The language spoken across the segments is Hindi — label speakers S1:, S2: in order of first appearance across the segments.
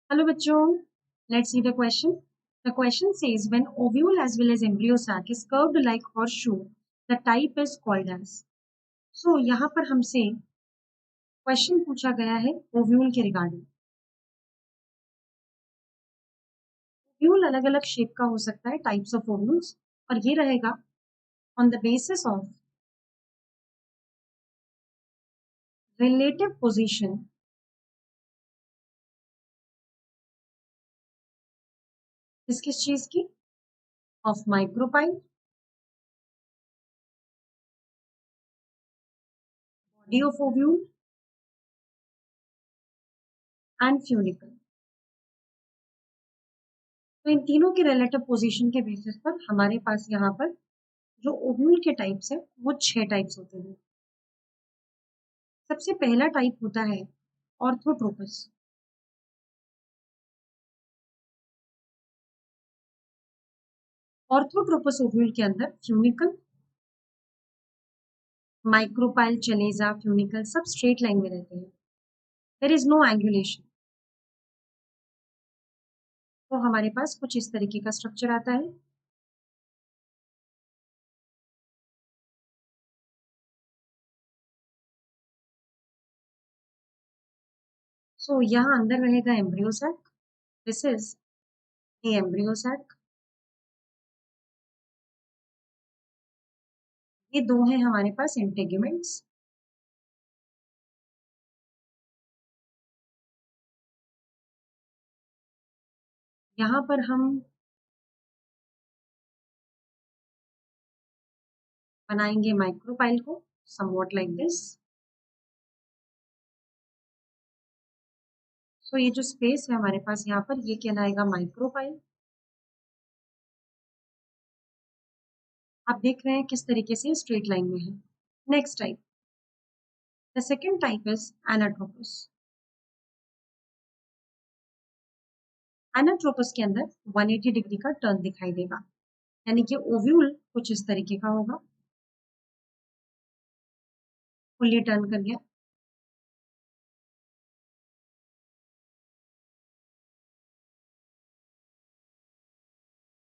S1: Hello बच्चों, let's see the question. The question says when ovule as well as embryo sac is curved like horseshoe, the type is called as. So यहाँ पर हमसे क्वेश्चन पूछा गया है ओव्यूल के रिगार्डिंग. ओव्यूल अलग अलग शेप का हो सकता है, टाइप्स ऑफ ओव्यूल्स, और ये रहेगा on the basis of relative position किस चीज की, of micropyle, body of ovule and funicle. तो इन तीनों के रिलेटिव पोजीशन के बेसिस पर हमारे पास यहाँ पर जो ओव्यूल के टाइप्स है वो 6 टाइप्स होते हैं. सबसे पहला टाइप होता है ऑर्थोट्रोपस. ऑर्थोट्रोपस ओव्यूल के अंदर फ्यूनिकल, माइक्रोपाइल, चलेजा, फ्यूनिकल सब स्ट्रेट लाइन में रहते हैं. There is no angulation. तो हमारे पास कुछ इस तरीके का स्ट्रक्चर आता है. सो यहाँ अंदर रहेगा embryo sac. This is the embryo sac. ये दो हैं हमारे पास इंटेगुमेंट्स. यहाँ पर हम बनाएंगे माइक्रोपाइल को समवॉट लाइक दिस. सो ये जो स्पेस है हमारे पास यहाँ पर ये कहलाएगा माइक्रोपाइल. आप देख रहे हैं किस तरीके से स्ट्रेट लाइन में है. Next type, the second type is anatropous. Anatropous के अंदर 180 डिग्री का टर्न दिखाई देगा, यानी कि ओव्यूल कुछ इस तरीके का होगा, फुल्ली टर्न कर गया.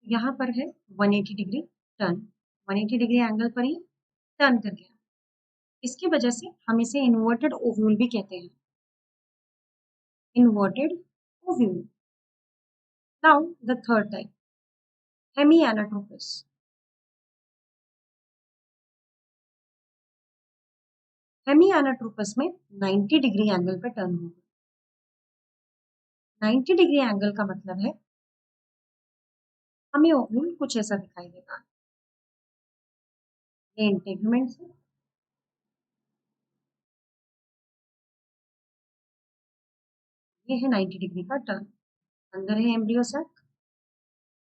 S1: यहाँ पर है 180 डिग्री टर्न, 180 डिग्री एंगल पर ही टर्न कर गया. इसकी वजह से हम इसे इन्वर्टेड ओव्यूल भी कहते हैं. Inverted ovule. Now the third type, hemi anatropous. Hemi anatropous में 90 डिग्री एंगल पर टर्न होगा. 90 डिग्री एंगल का मतलब है हमें ओव्यूल कुछ ऐसा दिखाई देगा. ये इंटेगुमेंट्स है. ये है 90 डिग्री का टर्न. अंदर है एम्ब्रियो सैक.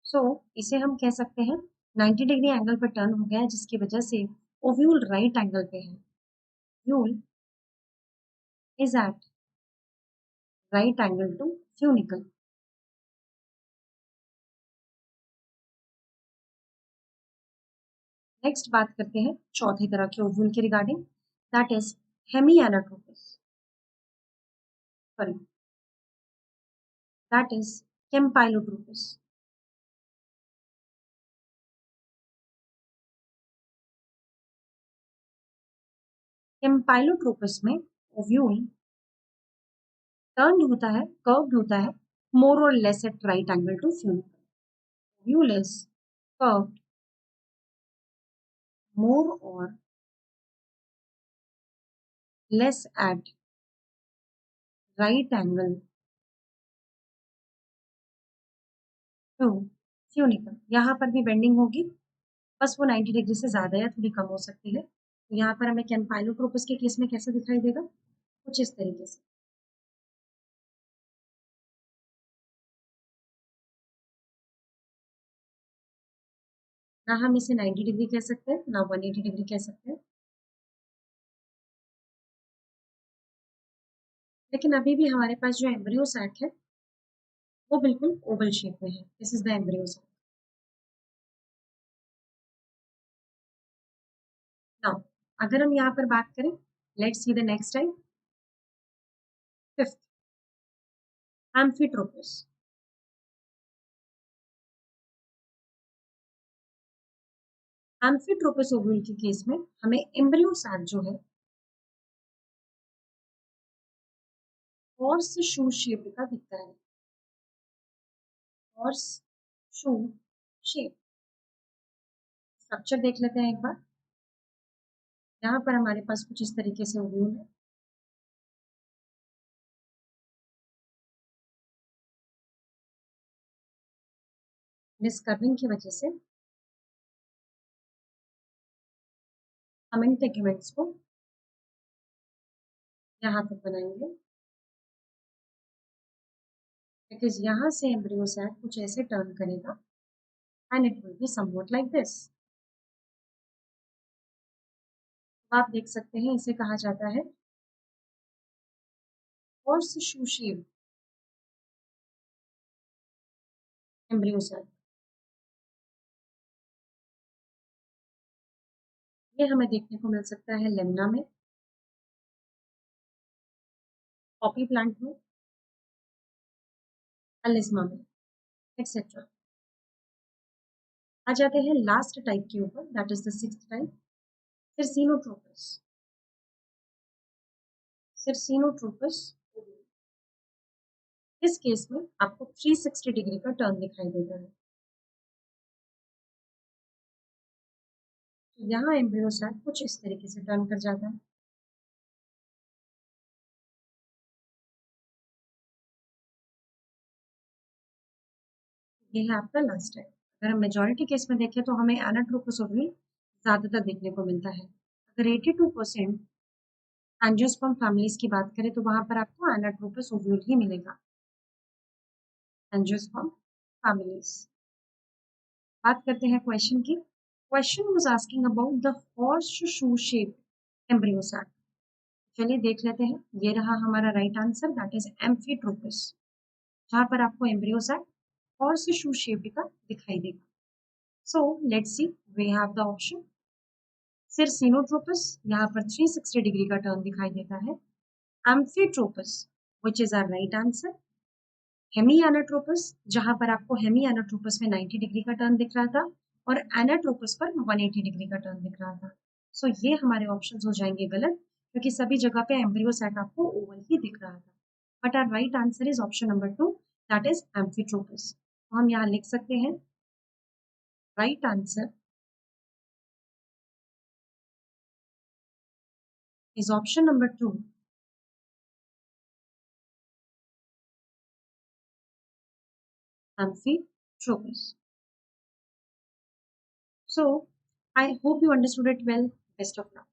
S1: सो इसे हम कह सकते हैं 90 डिग्री एंगल पर टर्न हो गया है, जिसकी वजह से ओव्यूल राइट एंगल पे है. Ovule is at right angle to funicle. Next बात करते हैं चौथी तरह के ओव्यूल के regarding, that is hemi anatropous. Sorry, that is campylotropous. Campylotropous में ओव्यूल टर्न्ड होता है, कर्व्ड होता है, मोर और less at right angle to funicle. Ovule is curved more or less at right angle to funicle. यहाँ पर भी बेंडिंग होगी, बस वो 90 डिग्री से ज्यादा या थोड़ी कम हो सकती है. तो यहाँ पर हमें कैम्पाइलोट्रोपस के केस में कैसे दिखाई देगा, कुछ इस तरीके से. ना हम इसे 90 डिग्री कह सकते हैं, ना 180 डिग्री कह सकते हैं, लेकिन अभी भी हमारे पास जो एम्ब्रियो सैक है वो बिल्कुल ओवल शेप में है. This is the embryo sac. Now अगर हम यहाँ पर बात करें, let's see the next type, fifth amphitropous. Amphitropous ovule के केस में हमें एम्ब्रियो सैक जो है हॉर्स शू शेप का दिखता है। हॉर्स शू शेप स्ट्रक्चर देख लेते हैं एक बार। यहाँ पर हमारे पास कुछ इस तरीके से ओव्यूल है। इस कर्विंग की वजह से हम इन टेग्यूमेंट्स को यहाँ तक बनाएंगे, बिकॉज यहाँ से एम्ब्रियो सैक कुछ ऐसे टर्न करेगा and it will be somewhat like this. आप देख सकते हैं इसे कहा जाता है horseshoe shape embryo sac. ये हमें देखने को मिल सकता है लेमना में, पॉपी प्लांट में, अलिस्मा में, एक्सेट्रा। आ जाते हैं लास्ट टाइप के ऊपर, that is the sixth type, circinotropous. Circinotropous इस केस में आपको 360 डिग्री का टर्न दिखाई देता है। तो यहाँ एम्ब्रियो सैक कुछ इस तरीके से टर्न कर जाता है। ये है आपका लास्ट टाइप। अगर हम मेजॉरिटी केस में देखें तो हमें एनाट्रोपस ओव्यूल ज्यादातर देखने को मिलता है। अगर 82% एंजियोस्पर्म फैमिलीज की बात करें तो वहां पर आपको एनाट्रोपस ओव्यूल ही मिलेगा। Angiosperm families. बात करते हैं क्वेश्चन की। Question was asking about the horseshoe shape embryo sac. चलिए देख लेते हैं। ये रहा हमारा right answer, that is amphitropous, जहां पर आपको embryo sac horseshoe shape का दिखाई देगा। So let's see, we have the option circinotropous, यहाँ पर 360 डिग्री का टर्न दिखाई देता है। Amphitropous which is our right answer. Hemi anatropous, जहां पर आपको हेमी एनाट्रोपस में 90 डिग्री का टर्न दिख रहा था और एनाट्रोपस पर 180 डिग्री का टर्न दिख रहा था। सो ये हमारे ऑप्शंस हो जाएंगे गलत, क्योंकि सभी जगह पे एम्ब्रियो सैक आपको ओवल ही दिख रहा था। But our right answer is option number 2, that is amphitropous. तो हम यहाँ लिख सकते हैं right answer is option number 2, Amphitropus. So, I hope you understood it well. Best of luck.